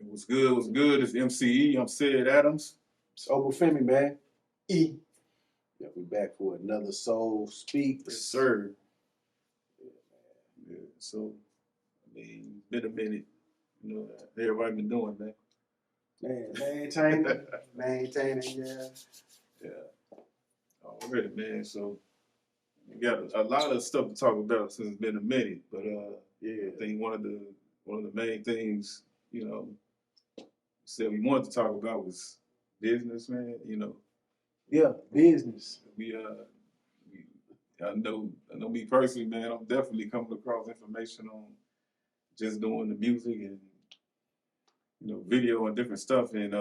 What's good? What's good? It's MCE. I'm Sid Adams. It's Obafemi, man. E. Yeah, we back for another Soul Speak. Yes, sir. Yeah. So, I mean, it's been a minute. You know, everybody been doing, man. Man, maintaining, yeah. Yeah. Already, man. So, we got a lot of stuff to talk about since it's been a minute. But yeah, I think one of the main things, you know, said we wanted to talk about was business, man. You know, Yeah, business. we I know me personally, man, I'm definitely coming across information on just doing the music and, you know, video and different stuff and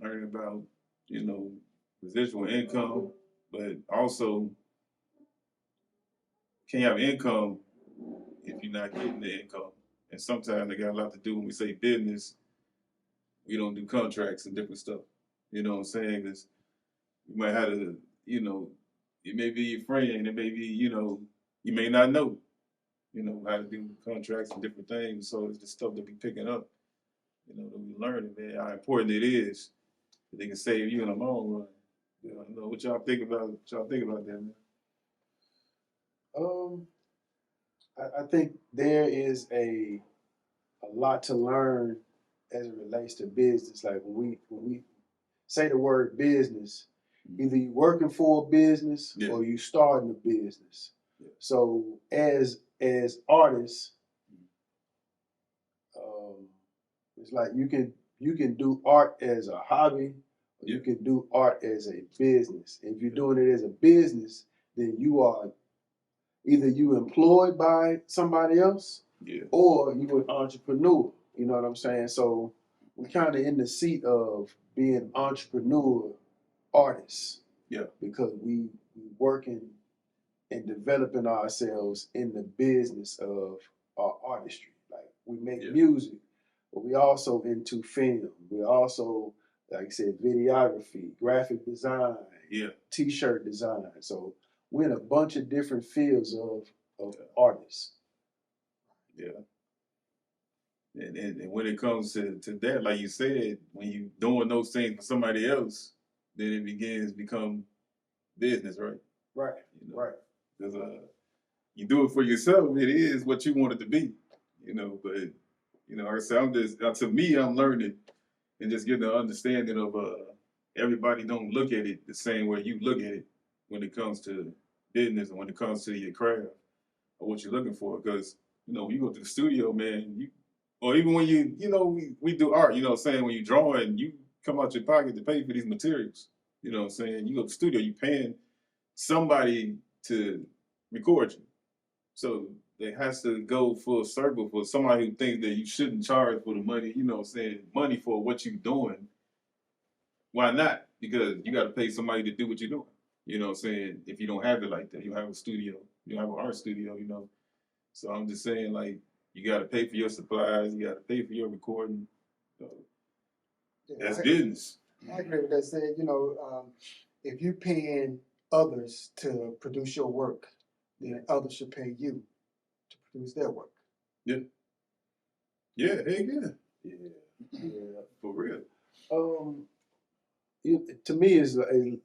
learning about, you know, residual income, but also can't have income if you're not getting the income. And sometimes they got a lot to do when we say business, we don't do contracts and different stuff. You know what I'm saying? Because you might have to, you know, it may be your friend, it may be, you know, you may not know, you know, how to do contracts and different things. So it's the stuff that we picking up, you know, that we learning, man, how important it is that they can save you in the long run. You know, what y'all think about that, man? I think there is a lot to learn as it relates to business. Like when we say the word business, either you working for a business or you starting a business. Yeah. So as artists, it's like you can do art as a hobby, or you can do art as a business. If you're doing it as a business, then you are either you employed by somebody else, or you an entrepreneur. You know what I'm saying? So we're kind of in the seat of being entrepreneur artists. Yeah. Because we working and developing ourselves in the business of our artistry. Like we make music, but we also into film. We also, like I said, videography, graphic design, t-shirt design. So we're in a bunch of different fields of artists. Yeah. And when it comes to that, like you said, when you doing those things for somebody else, then it begins to become business, right? Right. You know? Right. Because you do it for yourself, it is what you want it to be, you know. But you know, like I said, I'm just to me, I'm learning and just getting an understanding of everybody don't look at it the same way you look at it when it comes to business and when it comes to your craft or what you're looking for. Because you know, when you go to the studio, man, or even when you know, we do art, you know what I'm saying, when you drawing, you come out your pocket to pay for these materials. You know what I'm saying? You go to the studio, you paying somebody to record you. So it has to go full circle for somebody who thinks that you shouldn't charge for the money, you know what I'm saying, money for what you're doing. Why not? Because you got to pay somebody to do what you're doing. You know what I'm saying? If you don't have it like that, you have a studio, you have an art studio, you know. So I'm just saying, like, you got to pay for your supplies, you got to pay for your recording. So that's business. I agree with that. Saying, you know, if you're paying others to produce your work, then others should pay you to produce their work. Yeah. Yeah, hey, Yeah. For real. To me,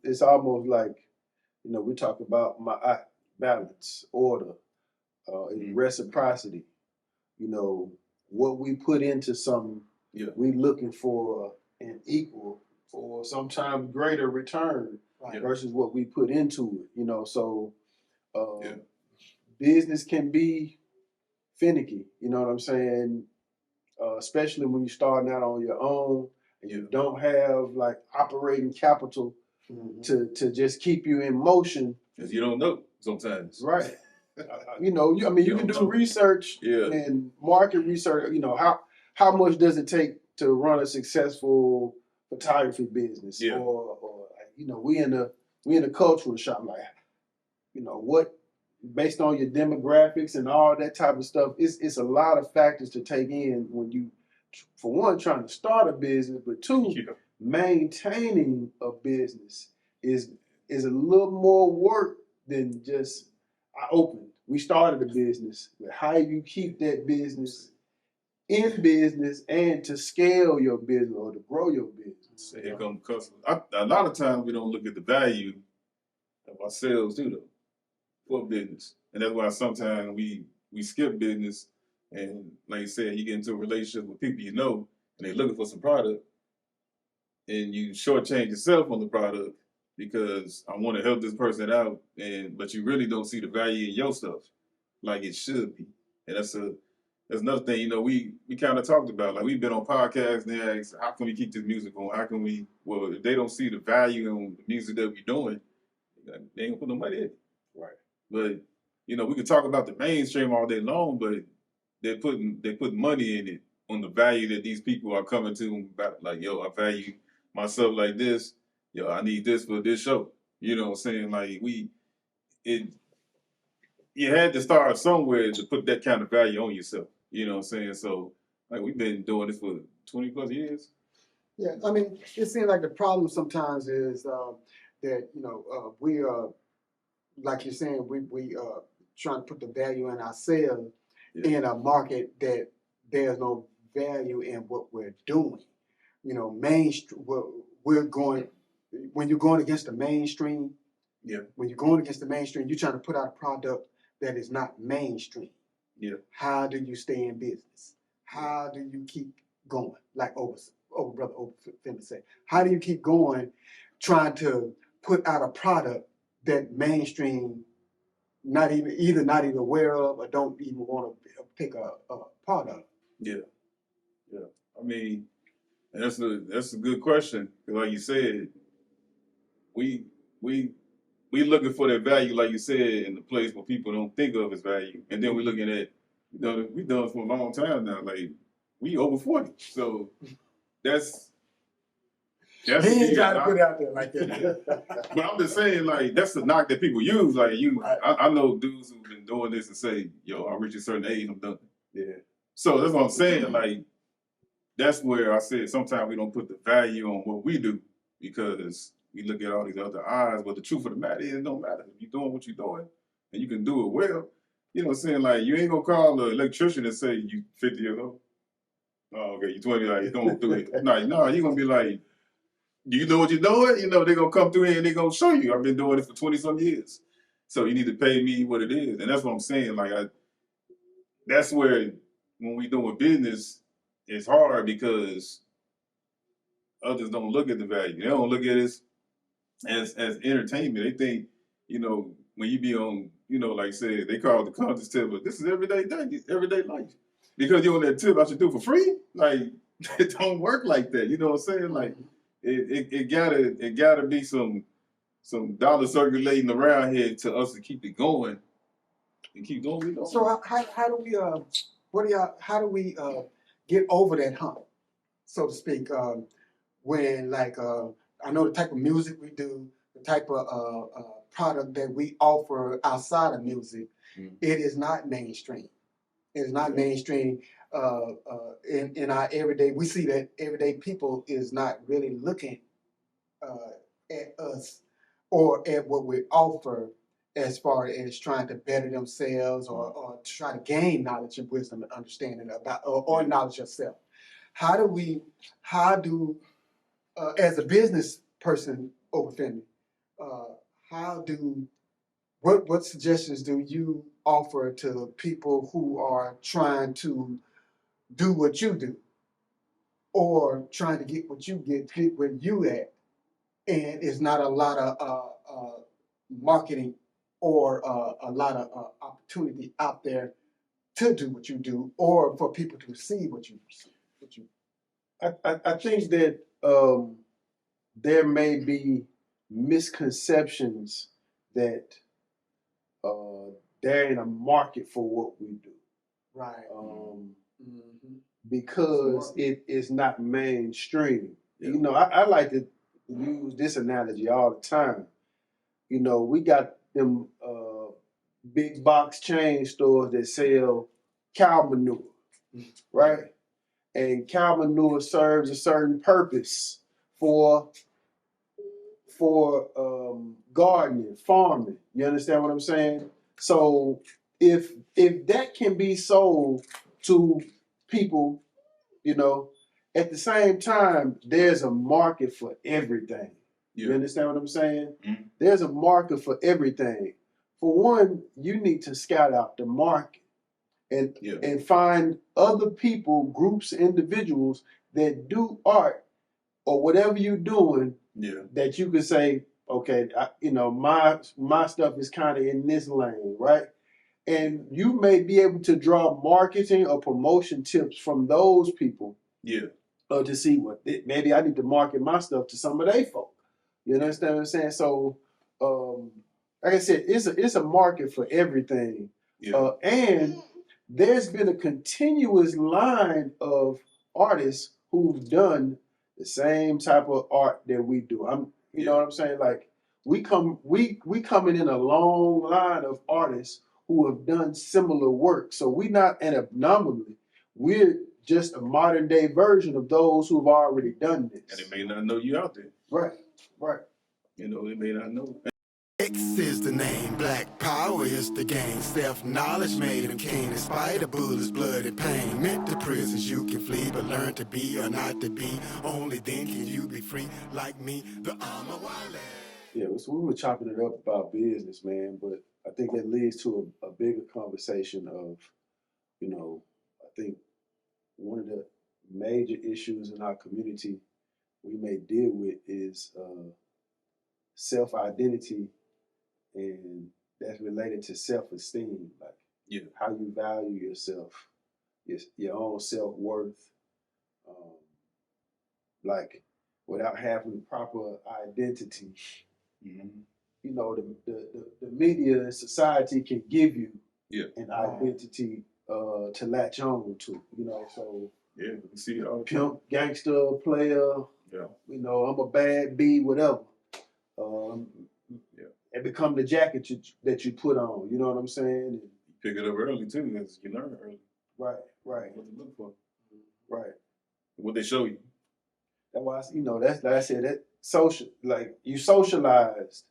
it's almost like, you know, we talk about balance, order, reciprocity. You know, what we put into something, we looking for an equal or sometimes greater return versus what we put into it. You know, so business can be finicky. You know what I'm saying? Especially when you're starting out on your own and you don't have like operating capital to just keep you in motion. Because you don't know sometimes. Right. You know, you can do research and market research. You know, how much does it take to run a successful photography business? Or you know, we in a cultural shop. Like, you know, what based on your demographics and all that type of stuff, it's a lot of factors to take in when you, for one, trying to start a business, but two, maintaining a business is a little more work than just we started a business, but how you keep that business in business and to scale your business or to grow your business. So here come customers. A lot of times we don't look at the value of ourselves too, though, for business, and that's why sometimes we skip business. And like you said, you get into a relationship with people you know, and they're looking for some product, and you shortchange yourself on the product because I want to help this person out, but you really don't see the value in your stuff like it should be. And that's another thing, we kind of talked about. Like, we've been on podcasts and they asked, how can we keep this music going? How can we, well, if they don't see the value in the music that we're doing, they ain't gonna put no money in it. Right. But, we could talk about the mainstream all day long, but they put money in it on the value that these people are coming to about, like, yo, I value myself like this. Yo, I need this for this show. You know what I'm saying? Like, you had to start somewhere to put that kind of value on yourself. You know what I'm saying? So, like, we've been doing this for 20 plus years. Yeah, I mean, it seems like the problem sometimes is that we are, like you're saying, we trying to put the value in ourselves in a market that there's no value in what we're doing. Mainstream. We're going when you're going against the mainstream. Yeah. When you're going against the mainstream, you're trying to put out a product that is not mainstream. Yeah. How do you stay in business? How do you keep going? Like brother Finna say, how do you keep going, trying to put out a product that mainstream not even aware of or don't even want to pick a part of? Yeah. Yeah. I mean, and that's a good question. Like you said, we looking for that value, like you said, in the place where people don't think of as value, and then we're looking at, we've done it for a long time now. Like, we over 40, so that's He ain't trying to put it out there like that. But I'm just saying, like, that's the knock that people use. Like, Right. I know dudes who've been doing this and say, yo, I reach a certain age, I'm done. Yeah. So that's what I'm saying. Like, that's where I said sometimes we don't put the value on what we do because we look at all these other eyes. But the truth of the matter is, it don't matter. If you're doing what you're doing and you can do it well, you know what I'm saying? Like, you ain't gonna call the electrician and say you 50 years old. Oh, okay, you 20, like, don't do it. No, you're gonna be like, you know what you're doing? They're gonna come through here and they're gonna show you. I've been doing it for 20 some years. So you need to pay me what it is. And that's what I'm saying. Like, that's where when we doing business, it's hard because others don't look at the value. They don't look at it as entertainment. They think, when you be on, like I said, they call it the contest tip, but this is everyday life. Because you're on that tip, I should do it for free. Like, it don't work like that. You know what I'm saying? Like, it gotta be some dollar circulating around here to us to keep it going and keep doing what we doing. So how do we how do we get over that hump, so to speak? When I know the type of music we do, the type of product that we offer outside of music, it is not mainstream. It is not mainstream. In our everyday, we see that everyday people is not really looking at us or at what we offer as far as trying to better themselves or try to gain knowledge and wisdom and understanding about or knowledge yourself. How do as a business person over Finley, what suggestions do you offer to people who are trying to do what you do or trying to get what you get where you at, and it's not a lot of marketing or a lot of opportunity out there to do what you do or for people to receive what you do? I think that there may be misconceptions that there ain't a market for what we do. Right. Because it is not mainstream. Yeah. I like to use this analogy all the time. We got them big box chain stores that sell cow manure, right? And cow manure serves a certain purpose for gardening, farming. You understand what I'm saying? So if that can be sold to people, you know. At the same time, there's a market for everything. Yeah. You understand what I'm saying? Mm-hmm. There's a market for everything. For one, you need to scout out the market and find other people, groups, individuals that do art or whatever you're doing that you can say, okay, my stuff is kind of in this lane, right? And you may be able to draw marketing or promotion tips from those people. Yeah. To see maybe I need to market my stuff to some of they folk. You understand what I'm saying? So, like I said, it's a market for everything. Yeah. And there's been a continuous line of artists who've done the same type of art that we do. You know what I'm saying? Like we coming in a long line of artists who have done similar work. So we're not an anomaly. We're just a modern day version of those who've already done this. And they may not know you out there. Right, right. You know, they may not know. X is the name, black power is the game. Self-knowledge made him king. In spite of bullets, blood, and pain. Meant to prisons you can flee, but learn to be or not to be. Only then can you be free, like me, the armor wale. Yeah, so we were chopping it up about business, man, but I think that leads to a bigger conversation of, you know, I think one of the major issues in our community we may deal with is self-identity, and that's related to self-esteem, like how you value yourself, your own self-worth, like without having proper identity. Mm-hmm. You know, the media and society can give you an identity to latch on to, you know, so you see it all. Pimp, gangster, player, you know, I'm a bad B, whatever. And become the jacket that you put on, you know what I'm saying? And you pick it up early too, because you learn early. Right, right. What to look for. Right. What they show you. That's why, you know, that's like I said, that social, like you socialized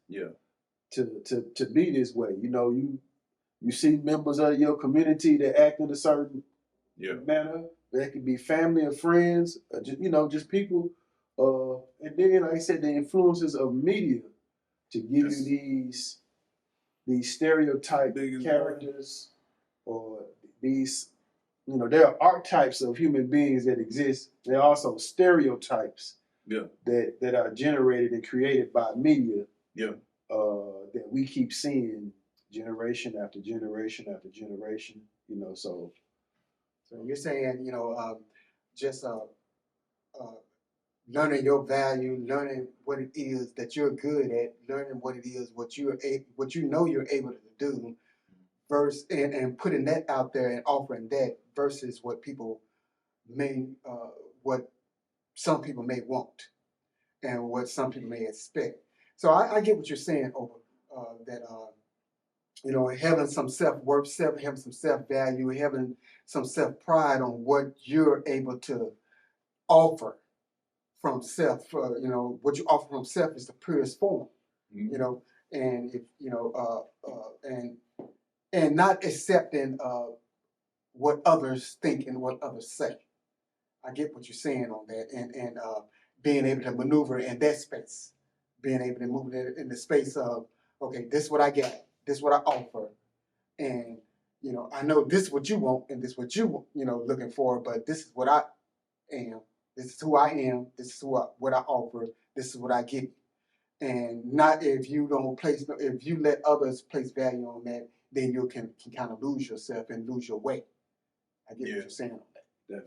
to be this way. You know, you see members of your community that act in a certain manner. That could be family or friends, you know, just people. And then, like I said, the influences of media to give you these stereotype characters, or these, you know, there are archetypes of human beings that exist. There are also stereotypes that are generated and created by media that we keep seeing generation after generation after generation, you know, so you're saying, you know, just learning your value, learning what it is that you're good at, learning what it is, what you know you're able to do, versus and putting that out there and offering that versus what people what some people may want and what some people may expect. So I get what you're saying over that. You know, having some self-worth, having some self-value, having some self-pride on what you're able to offer from self. You know, what you offer from self is the purest form. You know, and if you know, and not accepting what others think and what others say. I get what you're saying on that, and being able to maneuver in that space, being able to move in the space of, okay, this is what I got, this is what I offer, and you know, I know this is what you want and this is what you know looking for, but this is what I am, this is who I am, this is what I offer, this is what I give, and not if you don't place, if you let others place value on that, then you can kind of lose yourself and lose your way. I get what you're saying on that.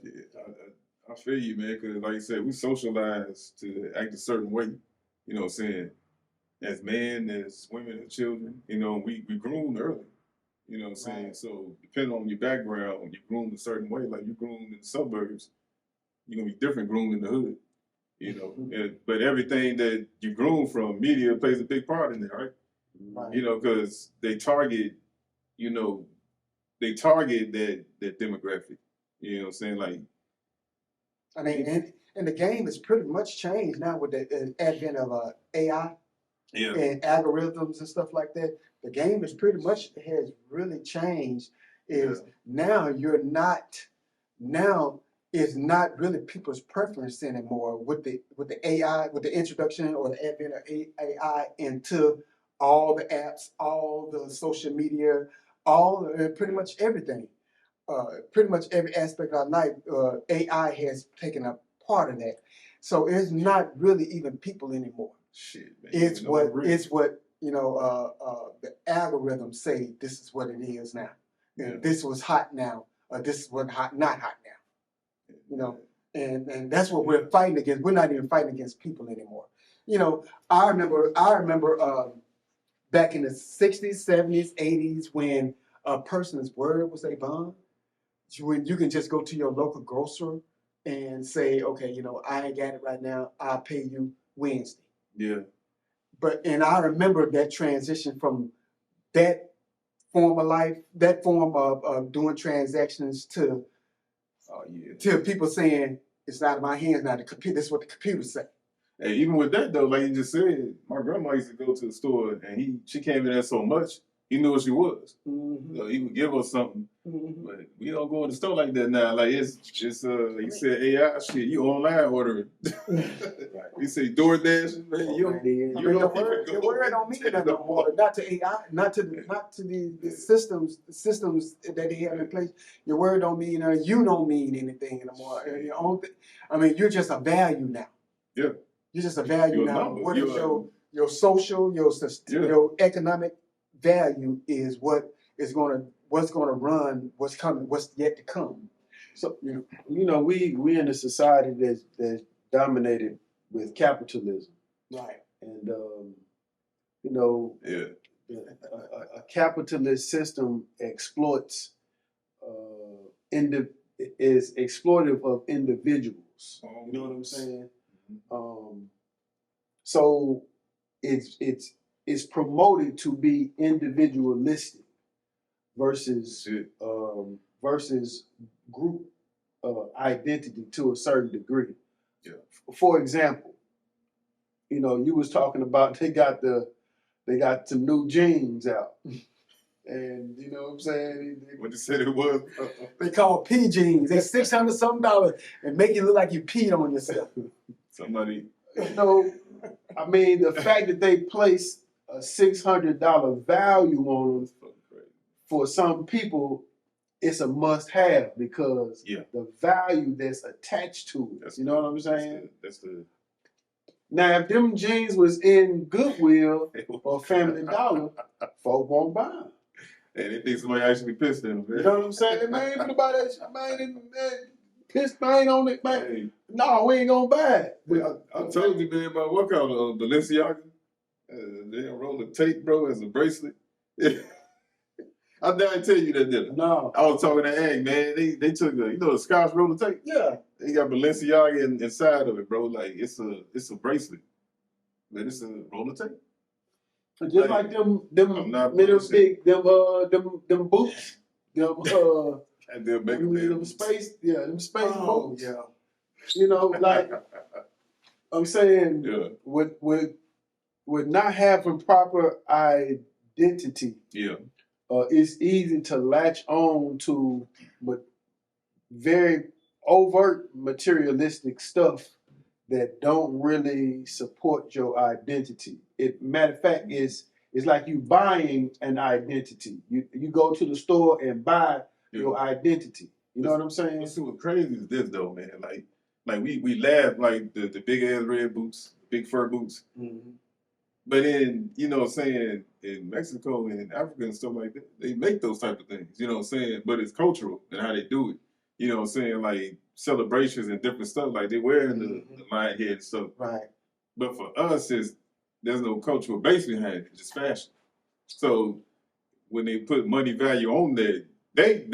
I feel you, man, because like you said, we socialize to act a certain way, you know what I'm saying? As men, as women, as children, you know, we groomed early, you know what I'm saying? So depending on your background, you groomed a certain way. Like you groomed in the suburbs, you're going to be different groomed in the hood, you know? But everything that you groom from, media plays a big part in it, right? You know, because they target, you know, that demographic, you know what I'm saying? Like, I mean, and the game has pretty much changed now with the advent of AI and algorithms and stuff like that. The game is pretty much has really changed. Now you're not now it's not really people's preference anymore with the AI, with the introduction or the advent of AI into all the apps, all the social media, all pretty much everything. Pretty much every aspect of our life, AI has taken a part of that. So it's not really even people anymore. Shit, man. It's what the algorithms say. This is what it is now. And this was hot now. This is what not hot now. You know, and that's what we're fighting against. We're not even fighting against people anymore. You know, I remember back in the 60s, 70s, 80s when a person's word was a bond. When you can just go to your local grocer and say, okay, you know, I ain't got it right now. I'll pay you Wednesday. Yeah. And I remember that transition from that form of life, that form of doing transactions to people saying it's out of my hands now. The computer, that's what the computers say. Hey, even with that though, like you just said, my grandma used to go to the store and she came in there so much, he knew what she was. Mm-hmm. So he would give her something. Mm-hmm. But we don't go in the store like that now. Like it's like you said, AI shit, you online ordering. Right. We say DoorDash, man. Your word don't mean that no more. Not to AI, not to the systems that they have in place. Your word don't mean you don't mean anything anymore. I mean, you're just a value now. Yeah. You're just a value now. Number. What is your social, your economic value is what's gonna run, what's coming, what's yet to come. So we in a society that's dominated with capitalism, right? And a capitalist system exploits is exploitive of individuals. You know what I'm saying? So it's promoted to be individualistic versus group identity to a certain degree. Yeah. For example, you was talking about they got some new jeans out. And you know what I'm saying? What you said it was? They call P jeans. They're $600 something and make you look like you peed on yourself. Somebody. I mean, the fact that they place a $600 value on them, for some people, it's a must-have because the value that's attached to it. You know what I'm saying? Now, if them jeans was in Goodwill or Family Dollar, folk won't buy them. And they think somebody actually pissed them, man. You know what I'm saying? Man, ain't nobody pissed paint on it, man. Hey. No, we ain't gonna buy it. I told you, man, about what kind of Balenciaga? They roll the tape, bro, as a bracelet. I didn't tell you that, did I? No. I was talking to Ag, man. They took the Scotch roller tape. Yeah. They got Balenciaga inside of it, bro. Like it's a bracelet, but it's a roller tape. Just like them big them boots, them space boots. Yeah. Like I'm saying, with not having proper identity, it's easy to latch on to very overt materialistic stuff that don't really support your identity. Matter of fact, it's like you buying an identity. You go to the store and buy your identity. You know what I'm saying? Let's see what crazy is this though, man. Like we laugh like the big ass red boots, big fur boots. Mm-hmm. But in in Mexico and Africa and stuff like that, they make those type of things. You know what I'm saying? But it's cultural and how they do it. You know what I'm saying? Like celebrations and different stuff. Like they wearing the lion head and stuff. Right. But for us, there's no cultural base behind it. It's just fashion. So when they put money value on that, they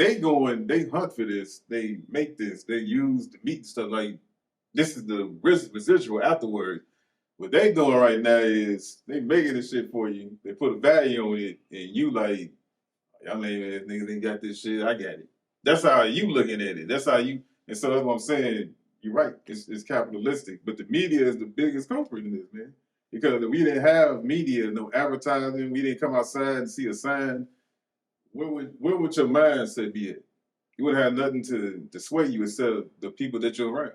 hunt for this. They make this. They use the meat and stuff. Like this is the residual afterwards. What they doing right now is they making this shit for you. They put a value on it, and you like, y'all lame ass niggas ain't got this shit. I got it. That's how you looking at it. That's how you. And so that's what I'm saying. You're right. It's capitalistic, but the media is the biggest culprit in this, man. Because if we didn't have media, no advertising, we didn't come outside and see a sign. Where would your mindset be at? You wouldn't have nothing to sway you instead of the people that you're around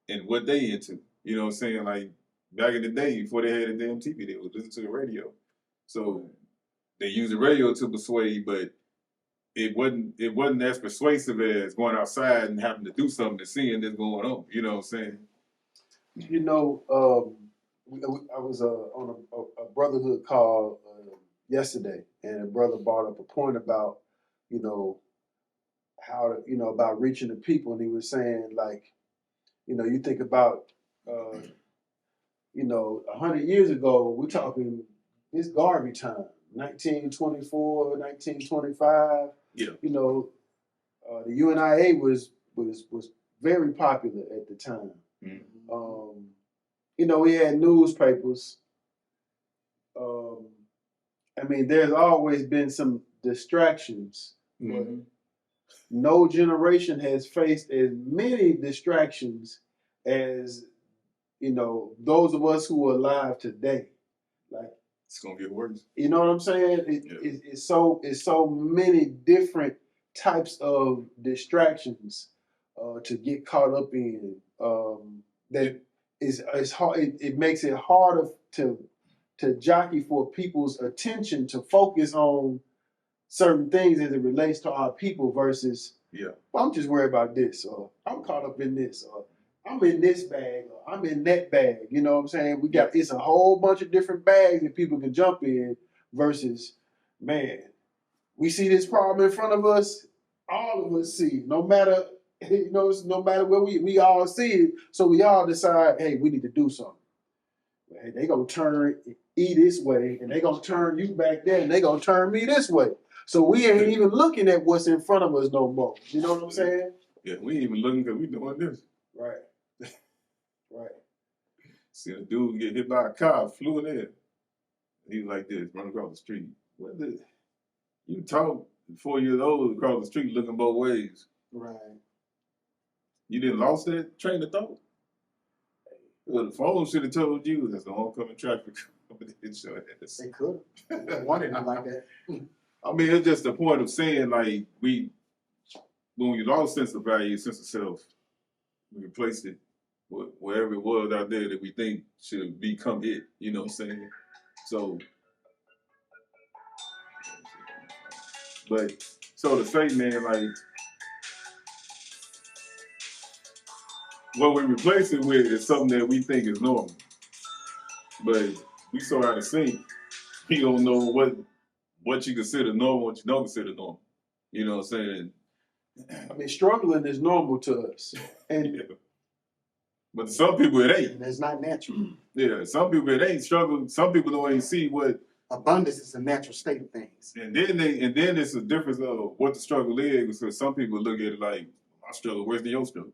and what they into. You know what I'm saying? Like back in the day before they had a damn TV, they would listen to the radio. So they used the radio to persuade, but it wasn't as persuasive as going outside and having to do something and seeing this going on. You know what I'm saying? You know, I was on a brotherhood call yesterday, and a brother brought up a point about, you know, how to, you know, about reaching the people, and he was saying like, you know, you think about, you know, 100 years ago, we're talking this Garvey time, 1924, 1925. Yeah. You know, the UNIA was very popular at the time. Mm-hmm. You know, we had newspapers. I mean, there's always been some distractions, Mm-hmm. but no generation has faced as many distractions as, you know, those of us who are alive today. Like, it's gonna get worse. You know what I'm saying? It's so many different types of distractions to get caught up in that is hard. It makes it harder to jockey for people's attention to focus on certain things as it relates to our people versus, well, I'm just worried about this, or I'm caught up in this, or I'm in this bag, or I'm in that bag. You know what I'm saying? It's a whole bunch of different bags that people can jump in versus, man, we see this problem in front of us, all of us see, no matter, you know, no matter where we all see it, so we all decide, hey, we need to do something. Hey, they gonna turn E this way, and they gonna turn you back there, and they gonna turn me this way. So we ain't even looking at what's in front of us no more. You know what I'm saying? Yeah, we ain't even looking because we doing this. Right. Right. See a dude get hit by a car, flew in there. He was like this, running across the street. What the? You talk 4 years old across the street looking both ways. Right. You didn't lost that train of thought? Well, the phone should have told you that's the oncoming traffic. They could have wanted it like that. I mean, it's just the point of saying, like, when we lost sense of value, sense of self, we replaced it with wherever it was out there that we think should become it. You know what I'm saying? So, to say, man, like, what we replace it with is something that we think is normal. But we so out of sync, we don't know what you consider normal, what you don't consider normal. You know what I'm saying? I mean, struggling is normal to us. And yeah. But to some people it ain't. And it's not natural. Yeah, some people it ain't struggle. Some people don't even see what abundance is a natural state of things. And then it's a difference of what the struggle is, because some people look at it like, my struggle, where's your struggle?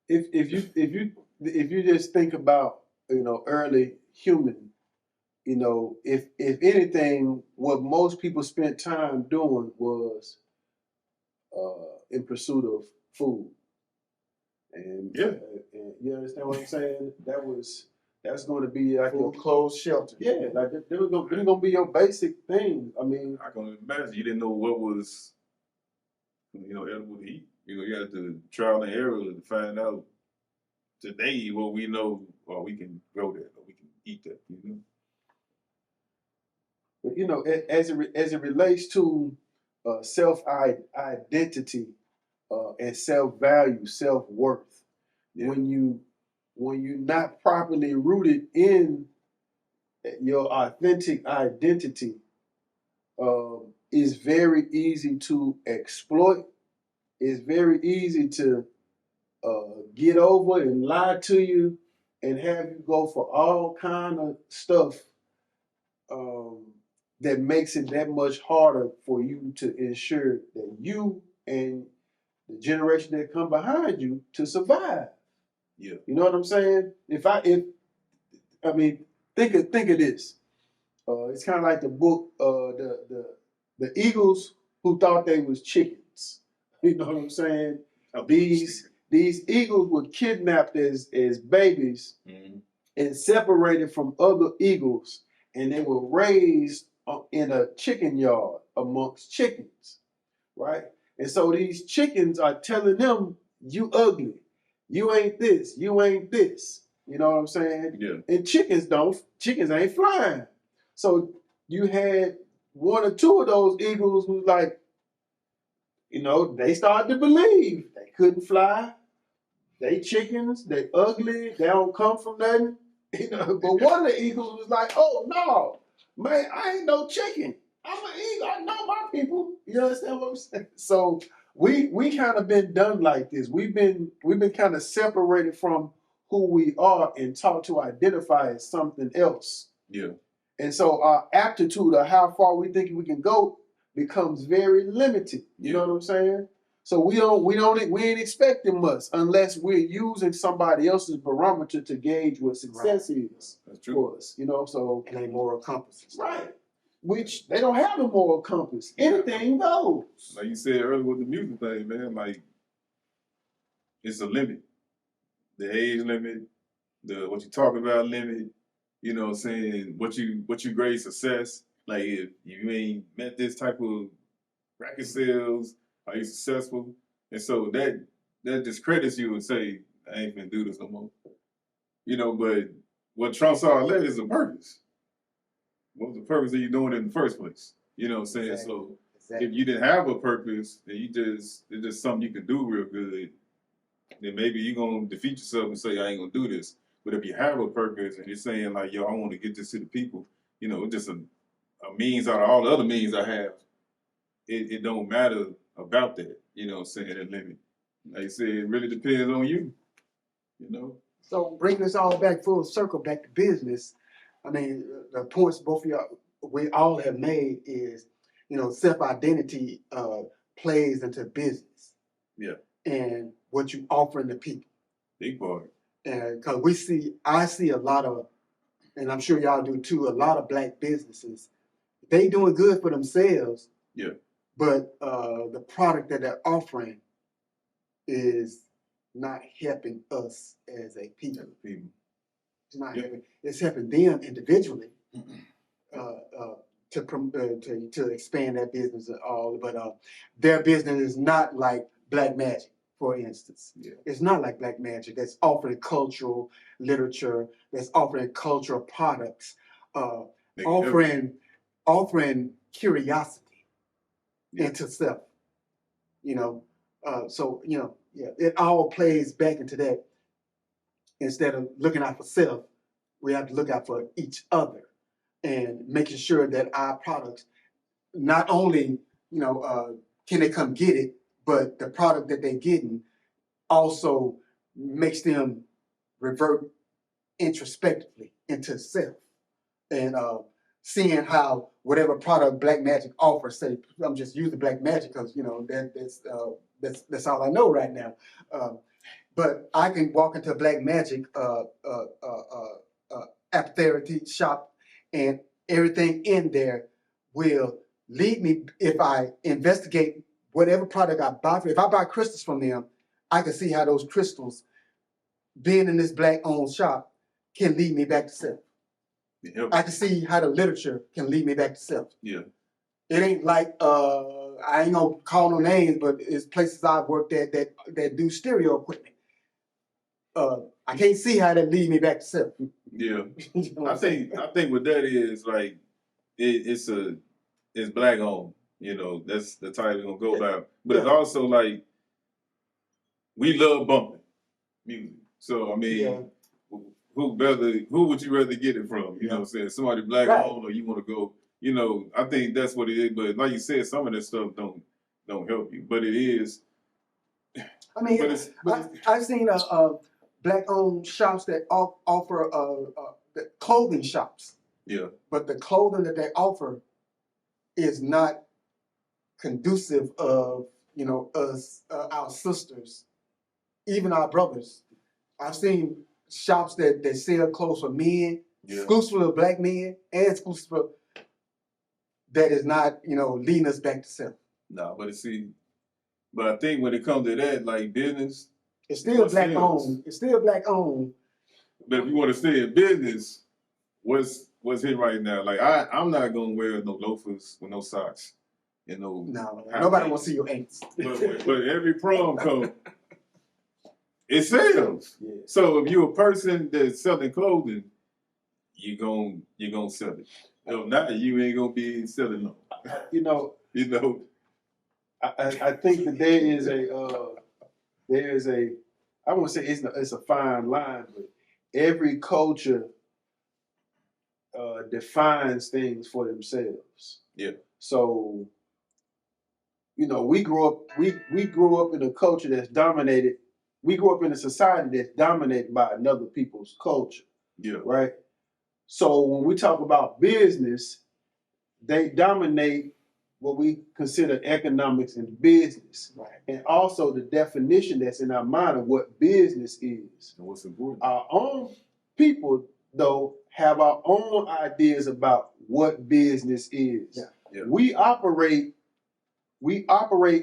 If you just think about, you know, early human, you know, if anything, what most people spent time doing was in pursuit of food. And and you understand what I'm saying? That's going to be like food, clothes, shelter. Yeah, like they're going to be your basic thing. I mean, I can imagine you didn't know what was, you know, edible to eat. You know, you had to trial and error to find out today what we know, or we can grow that, or we can eat that. You know. But you know, as it relates to self identity and self value, self worth, when you're not properly rooted in your authentic identity, it's very easy to exploit. It's very easy to get over and lie to you and have you go for all kind of stuff that makes it that much harder for you to ensure that you and the generation that come behind you to survive. Yeah. You know what I'm saying? I mean, think of this. It's kind of like the book, the eagles who thought they was chickens. You know what I'm saying? These eagles were kidnapped as babies and separated from other eagles, and they were raised in a chicken yard amongst chickens, right? And so these chickens are telling them, you ugly. You ain't this. You ain't this. You know what I'm saying? Yeah. And chickens ain't flying. So you had one or two of those eagles who like, you know, they started to believe they couldn't fly. They chickens, they ugly, they don't come from nothing. You know, but one of the eagles was like, oh no, man, I ain't no chicken. I'm an eagle. I know my people. You understand what I'm saying? So we kind of been done like this. We've been kind of separated from who we are and taught to identify as something else. Yeah. And so our aptitude of how far we think we can go becomes very limited. You know what I'm saying? So we ain't expecting much unless we're using somebody else's barometer to gauge what success is for us. You know, so And a moral compass. right. Which they don't have a moral compass. Anything goes. Like you said earlier with the music thing, man, like it's a limit. The age limit, the what you talk about limit, you know what I'm saying, what you grade success. Like if you ain't met this type of record sales, are you successful? And so that discredits you and say, I ain't gonna do this no more. You know, but what trumps all that is a purpose. What was the purpose of you doing it in the first place? You know what I'm saying? Exactly. So if you didn't have a purpose and it's just something you can do real good, then maybe you're gonna defeat yourself and say, I ain't gonna do this. But if you have a purpose and you're saying like, yo, I want to get this to the people, you know, it's just a means out of all the other means I have. It don't matter about that, you know what I'm saying, that limit. Like I said, it really depends on you, you know. So bringing this all back full circle, back to business, I mean, the points both of y'all, we all have made is, you know, self-identity plays into business. Yeah. And what you offering the people. Big part. And because I see a lot of, and I'm sure y'all do too, a lot of black businesses, they doing good for themselves. Yeah. But the product that they're offering is not helping us as a people. It's not helping. It's helping them individually to expand their business and all. But their business is not like Black Magic, for instance. Yeah. It's not like Black Magic that's offering cultural literature, that's offering cultural products, offering curiosity into self. You know, so you know, yeah, it all plays back into that. Instead of looking out for self, we have to look out for each other and making sure that our products not only, you know, can they come get it, but the product that they're getting also makes them revert introspectively into self and seeing how whatever product Black Magic offers, say, I'm just using Black Magic because, you know, that's all I know right now. But I can walk into a Black Magic apothecary shop and everything in there will lead me, if I investigate whatever product I buy. If I buy crystals from them, I can see how those crystals, being in this Black-owned shop, can lead me back to self. I can see how the literature can lead me back to self. Yeah. It ain't like, I ain't gonna call no names, but it's places I've worked at that do stereo equipment. I can't see how that lead me back to self. Yeah. You know I think what that is, like, it's Black owned. You know, that's the title we're gonna go by. But it's also like, we love bumping music. So I mean, who would you rather get it from? You know what I'm saying? Somebody Black owned, or you want to go, you know, I think that's what it is. But like you said, some of that stuff don't help you. But it is. I mean, I've seen Black-owned shops that offer the clothing shops. Yeah. But the clothing that they offer is not conducive of, you know, us, our sisters, even our brothers. I've seen shops that sell clothes for men, exclusive of Black men, and exclusive of, that is not, you know, leading us back to self. No, but I think when it comes to that, like business, it's still Black owned. It's still Black owned. But if you want to stay in business, what's hit right now? Like I'm not gonna wear no loafers with no socks. You know, No, nobody wants to see your ants. But every prom coat, it sells. Yeah. So if you're a person that's selling clothing, you're gonna sell it. If not, you ain't gonna be selling no. You know, I think that there is a I won't say it's a fine line, but every culture defines things for themselves. Yeah. So, you know, we grew up in a culture that's dominated. We grew up in a society that's dominated by another people's culture. Yeah. Right. So when we talk about business, they dominate what we consider economics and business, Right. and also the definition that's in our mind of what business is. And what's important? Our own people, though, have our own ideas about what business is. Yeah. Yeah. We operate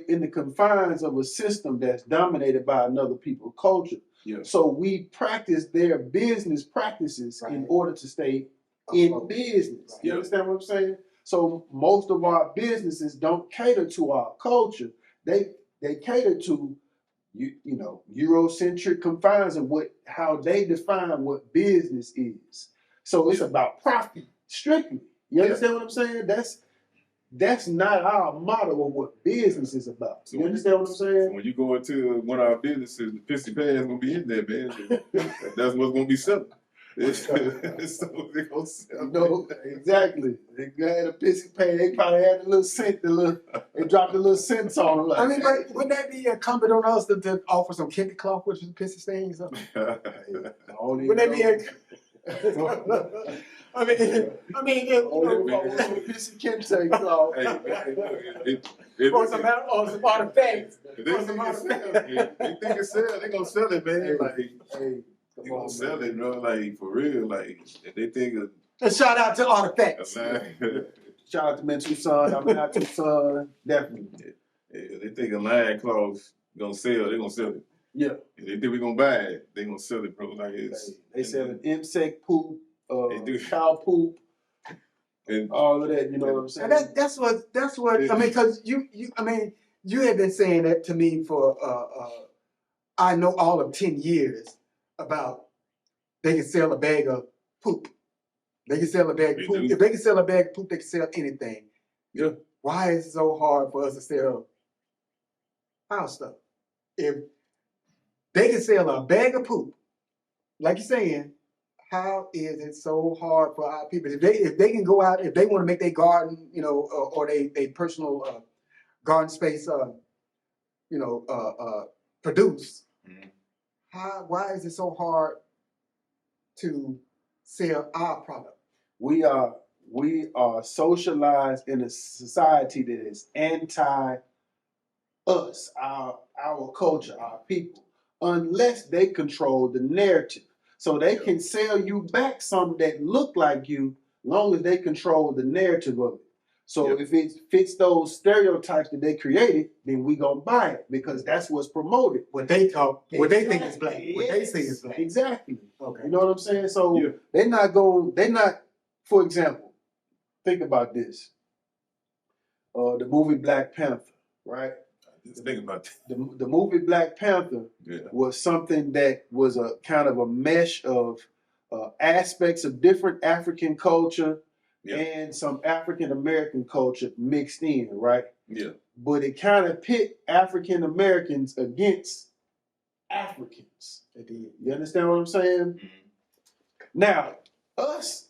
in the confines of a system that's dominated by another people's culture. Yeah. So we practice their business practices in order to stay in business. You understand what I'm saying? So most of our businesses don't cater to our culture. They cater to you know, Eurocentric confines of how they define what business is. So it's about profit strictly. You understand what I'm saying? That's not our motto of what business is about. So you understand what I'm saying? So when you go into one of our businesses, the pissy pad is gonna be in there, man. That's what's gonna be selling. So they gonna sell. No, exactly. They had a pissy pay. They probably had a little scent, they dropped a little scent on them. Like, I mean, but wouldn't that be incumbent on us to offer some kente cloth, which is pissy stains? Wouldn't that be I mean, pissy kente cloth. Or some artifacts. They think it's sell. They gonna sell it, man. Like they gonna sell it, bro. Like for real. Like if they think of And shout out to Artifacts. Shout out to Men Tucson. I'm not Tucson. Definitely. If they think a line cloth gonna sell, they gonna sell it. Yeah. If they think we gonna buy it, they gonna sell it, bro. Like it's they selling insect poop, they do. cow poop, and all of that. You know what I'm saying? And that's what I mean. Because you had been saying that to me for I know all of 10 years about they can sell a bag of poop. They can sell a bag of poop. If they can sell a bag of poop, they can sell anything. Yeah. Why is it so hard for us to sell our stuff? If they can sell a bag of poop, like you're saying, how is it so hard for our people? If they can go out, if they want to make their garden, you know, or they personal garden space, produce. Mm-hmm. Why is it so hard to sell our product? We are socialized in a society that is anti us, our culture, our people, unless they control the narrative. So they can sell you back something that look like you, long as they control the narrative of it. So if it fits those stereotypes that they created, then we gonna buy it because that's what's promoted. What they think is black. What they say is black. Exactly. Okay. You know what I'm saying? So they're not, for example, think about this. The movie Black Panther, right? Just think about that. The movie Black Panther was something that was a kind of a mesh of aspects of different African culture and some African American culture mixed in, right? Yeah. But it kind of pit African Americans against Africans. You understand what I'm saying? Mm-hmm. Now, us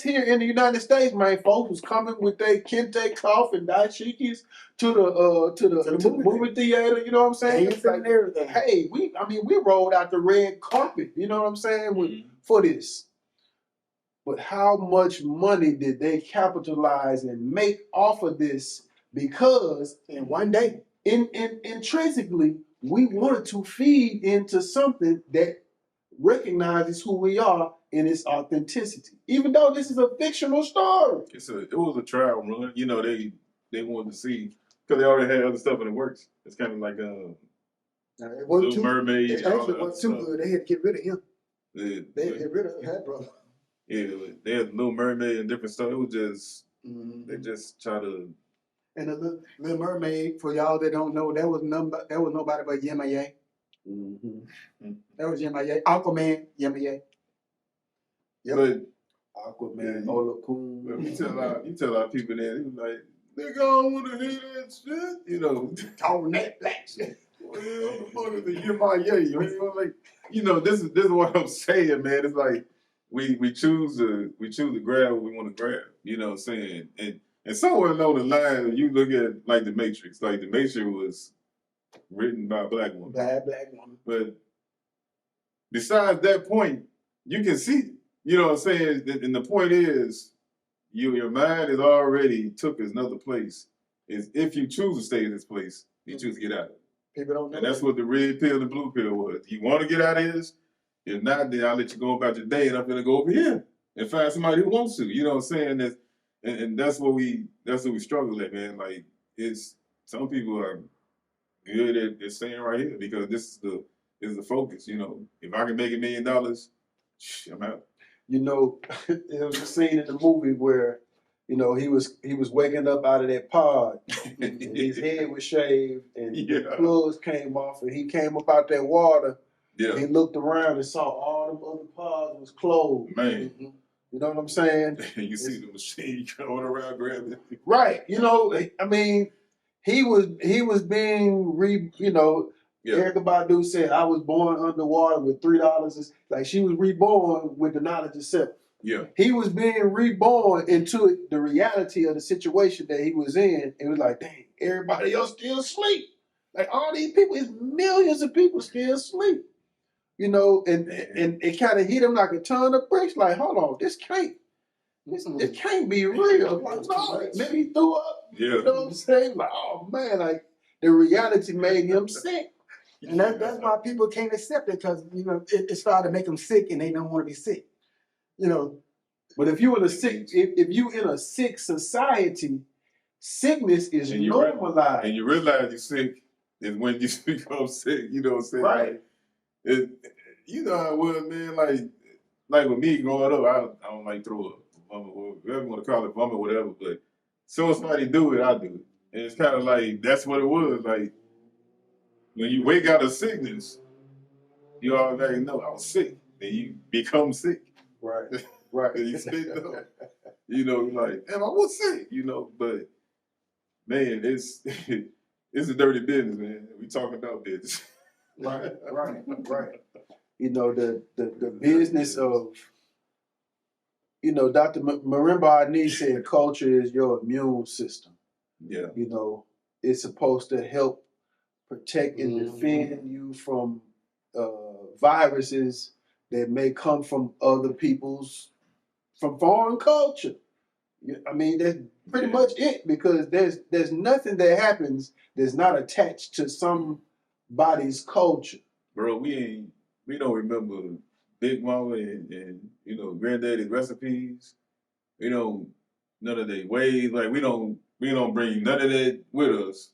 here in the United States, man, folks was coming with their kente cloth and dashikis to the movie theater. You know what I'm saying? It's like, hey, we rolled out the red carpet. You know what I'm saying? For this. But how much money did they capitalize and make off of this? Because in one day, intrinsically, we wanted to feed into something that recognizes who we are in its authenticity. Even though this is a fictional story. It was a trial run. You know, they wanted to see, because they already had other stuff in the works. It's kind of like Little Mermaid. It actually wasn't too good. They had to get rid of him. They had to get rid of that brother. Yeah, they had Little Mermaid and different stuff. It was just they just try to And the Little Mermaid, for y'all that don't know, that was nobody but Yemaya. Mm-hmm. That was Yemaya. Aquaman, Yemaya. Yep. But Aquaman, Acumen. You tell our people that, he was like, nigga, I don't want to hear that shit. You know, talking that black shit. What the fuck is the Yemaya? Man? Like, you know, this is what I'm saying, man. It's like we choose to grab what we want to grab. You know what I'm saying? And somewhere along the line, you look at like the Matrix. Like the Matrix was written by a black woman. Black woman. But besides that point, you can see it. You know what I'm saying? And the point is, your mind is already took us another place. Is if you choose to stay in this place, you choose to get out of it. People don't know. And that's what the red pill and blue pill was. You want to get out of this? If not, then I'll let you go about your day, and I'm gonna go over here and find somebody who wants to. You know what I'm saying? And that's what we struggle at, man. Like it's some people are good at staying right here because this is the focus. You know, if I can make $1 million, I'm out. You know, there was a scene in the movie where, you know, he was waking up out of that pod, and his head was shaved, and the plugs came off, and he came up out that water. Yeah. He looked around and saw all them other pods was closed. Man. Mm-hmm. You know what I'm saying? You see the machine going around grabbing it. Right. You know, I mean, he was being you know. Yeah. Erykah Badu said, I was born underwater with $3. Like she was reborn with the knowledge of self. Yeah. He was being reborn into the reality of the situation that he was in. It was like, dang, everybody else still asleep. Like all these people, it's millions of people still asleep. You know, and it kind of hit him like a ton of bricks. Like, hold on, this can't be real. Like, no, maybe he threw up. Yeah. You know what I'm saying? Like, oh man, like the reality made him sick. And that's why people can't accept it because, you know, it started to make them sick and they don't want to be sick. You know. But if you in a sick society, sickness is normalized. And you realize you're sick is when you become sick. You know what I'm saying? Right. Like, you know how it was, man. Like with me growing up, I don't like throw up, vomit, whatever you want to call it, vomit, whatever. But as soon as somebody do it, I do it. And it's kind of like that's what it was. Like when you wake out of sickness, you already know I was sick. Then you become sick. Right. Right. And you spit up. You know, like, damn, I was sick, you know, but man, it's a dirty business, man. We talking about business. Right. You know, the business of, you know, Dr. Marimba Ani said culture is your immune system. Yeah. You know, it's supposed to help protect and defend you from viruses that may come from other people's, from foreign culture. I mean, that's pretty much it because there's nothing that happens that's not attached to somebody's culture. Bro, we don't remember Big Mama and you know, Granddaddy's recipes. We don't none of their ways. Like we don't bring none of that with us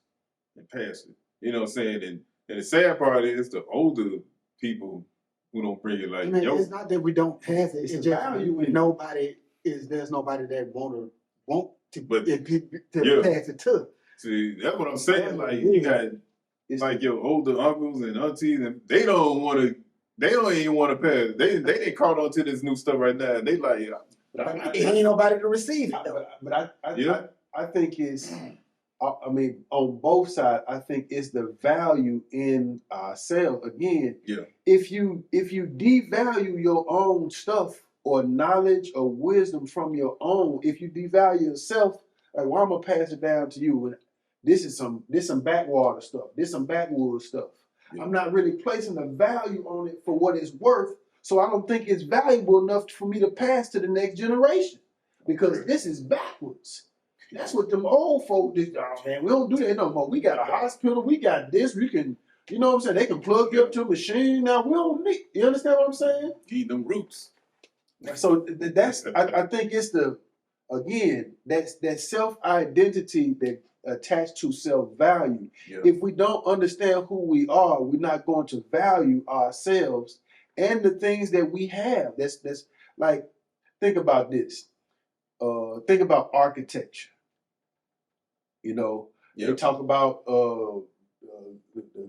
and pass it. You know what I'm saying? And the sad part is the older people who don't bring it. Like, it's not that we don't pass it. It's just there's nobody that want to pass it to. See, that's what I'm saying. Like you got like your older uncles and aunties, and they don't even want to pass. They didn't caught on to this new stuff right now. And they like, ain't nobody to receive it though. But I think it's. I mean, on both sides, I think it's the value in ourselves. Again, if you devalue your own stuff or knowledge or wisdom from your own, if you devalue yourself, like, well, I'm gonna pass it down to you. And this is some backwater stuff. This some backwood stuff. Yeah. I'm not really placing the value on it for what it's worth, so I don't think it's valuable enough for me to pass to the next generation because this is backwards. That's what them old folk did. Oh, man, we don't do that no more. We got a hospital. We got this. We can, you know what I'm saying? They can plug you up to a machine. Now, we don't need, you understand what I'm saying? Feed them roots. So I think it's that self-identity that attached to self-value. Yeah. If we don't understand who we are, we're not going to value ourselves and the things that we have. That's like, think about this. Think about architecture. You know, Yep. they talk about the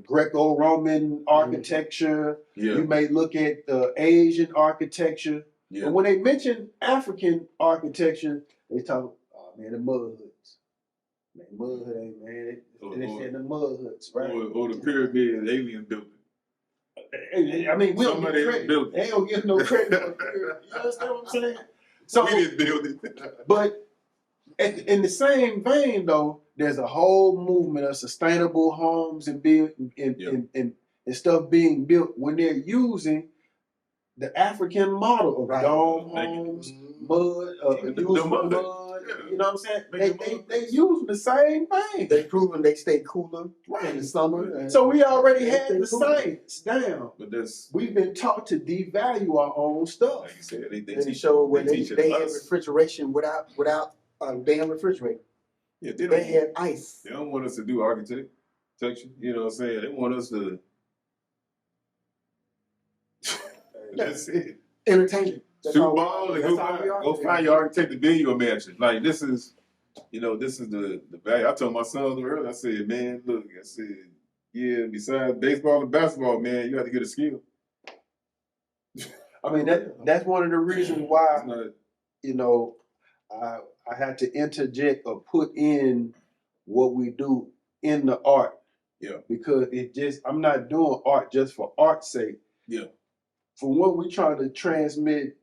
Greco-Roman architecture. Yeah. You may look at the Asian architecture. Yeah. But when they mention African architecture, they talk, oh man, the mud hoods. Man, mud hood ain't, man. They said the mud hoods, right? Or the pyramid alien building. I mean, we don't Somebody get credit. built it. They don't give no credit for the pyramid. You understand what I'm saying? So, we didn't build it. but in the same vein, though, there's a whole movement of sustainable homes and and stuff being built when they're using the African model of dome homes, mud, using mud. You know what I'm saying? They using the same thing. They proven they stay cooler in the summer. So we already had the science down. But we've been taught to devalue our own stuff. Like you said, they show when they had refrigeration without a damn refrigerator. Yeah, they had ice. They don't want us to do architecture. You know what I'm saying? They want us to. That's it. Entertainment. Shoot ball and go find your architect to build you a mansion. Like this is, this is the value. I told my son earlier. I said, man, look. I said, yeah. Besides baseball and basketball, man, you have to get a skill. I mean that's one of the reasons why I had to interject or put in what we do in the art. Yeah. Because I'm not doing art just for art's sake. Yeah. For what we're trying to transmit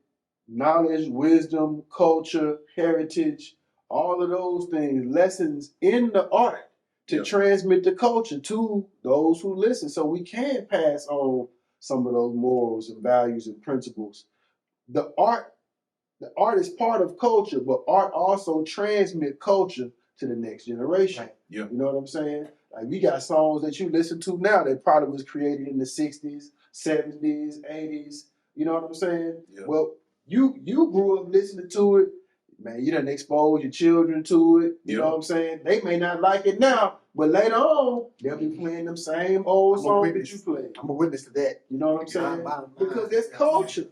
knowledge, wisdom, culture, heritage, all of those things, lessons in the art to transmit the culture to those who listen. So we can pass on some of those morals and values and principles. The art is part of culture, but art also transmit culture to the next generation. Right. Yeah. You know what I'm saying? Like we got songs that you listen to now that probably was created in the 60s, 70s, 80s. You know what I'm saying? Yeah. Well, you grew up listening to it. Man, you done exposed your children to it. You know what I'm saying? They may not like it now, but later on, they'll be playing them same old songs that you played. I'm a witness to that. You know what I'm saying? Because it's culture.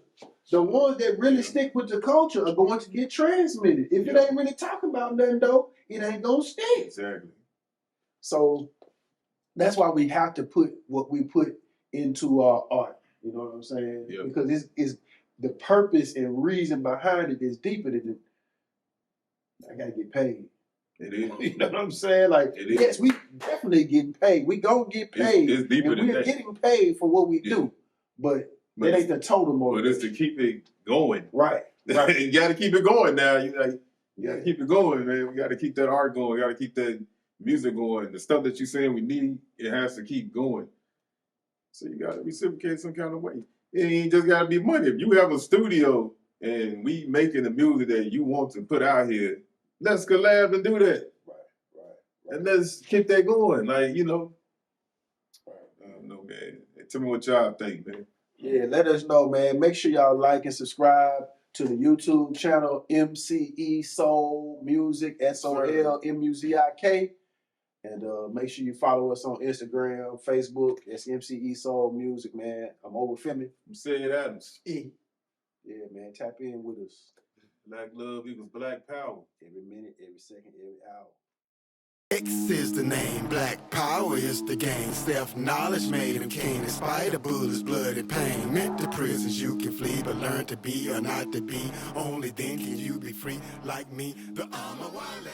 The ones that really stick with the culture are going to get transmitted. If it ain't really talking about nothing, though, it ain't going to stick. Exactly. So that's why we have to put what we put into our art. You know what I'm saying? Yeah. Because it's the purpose and reason behind it is deeper than I gotta get paid. It is. You know what I'm saying? Like, yes, we definitely getting paid. We gonna get paid. It's deeper than we're that. getting paid for what we do. But it ain't the total motivation. But it's to keep it going. Right. You gotta keep it going now. You gotta keep it going, man. We gotta keep that art going. We gotta keep that music going. The stuff that you're saying we need, it has to keep going. So you gotta reciprocate some kind of way. It ain't just gotta be money. If you have a studio and we making the music that you want to put out here, let's collab and do that. Right. And let's keep that going. Like, I don't know, man. Tell me what y'all think, man. Yeah, let us know, man. Make sure y'all like and subscribe to the YouTube channel MCE Soul Music, SOLMUZIK. And make sure you follow us on Instagram, Facebook. That's MCE Soul Music, man. I'm over Femi. I'm Sid Adams. Yeah, man. Tap in with us. Black love equals black power. Every minute, every second, every hour. X is the name, black power is the game. Self-knowledge made him king. In spite of bullets, blood, and pain. Meant to prisons you can flee, but learn to be or not to be. Only then can you be free like me, the armor wallet.